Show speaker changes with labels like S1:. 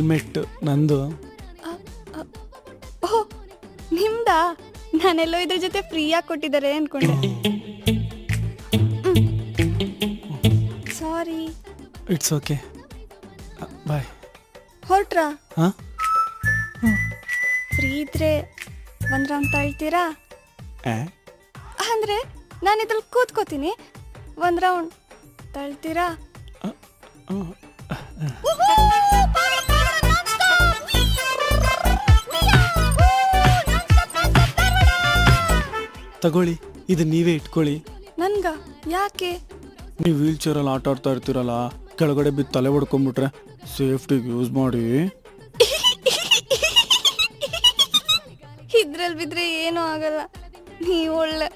S1: Helmet ನಂದು.
S2: ಓಹ್ ನಿಮ್ದಾ? ನಾನೆಲ್ಲೋ ಇದ್ರ ಜೊತೆ ಫ್ರೀಯಾಗಿ ಕೊಟ್ಟಿದ್ದಾರೆ ಅನ್ಕೊಂಡೆ. ಸಾರಿ.
S1: ಇಟ್ಸ್ ಓಕೆ, ಬಾಯ್.
S2: ಹೊರಟ್ರಾ?
S1: ಹಾಂ,
S2: ಫ್ರೀ ಇದ್ರೆ ಒಂದ್ ರೌಂಡ್ ತಳ್ತೀರಾ?
S1: ಏ
S2: ಅಂದ್ರೆ ನಾನು ಇದ್ರಲ್ಲಿ ಕೂತ್ಕೋತೀನಿ, ಒಂದ್ ರೌಂಡ್ ತಳ್ತೀರಾ?
S1: ತಗೊಳ್ಳಿ, ಇದು ನೀವೇ ಇಟ್ಕೊಳ್ಳಿ.
S2: ನನ್ಗ ಯಾಕೆ?
S1: ನೀವು ವೀಲ್ ಚೇರಲ್ಲಿ ಆಟ ಆಡ್ತಾ ಇರ್ತೀರಲ್ಲ, ಕೆಳಗಡೆ ಬಿದ್ದು ತಲೆ ಹೊಡ್ಕೊಂಡ್ಬಿಟ್ರೆ ಸೇಫ್ಟಿಗೆ ಯೂಸ್ ಮಾಡಿ.
S2: ಇದ್ರಲ್ಲಿ ಬಿದ್ರೆ ಏನೂ ಆಗಲ್ಲ, ನೀವು ಒಳ್ಳೆ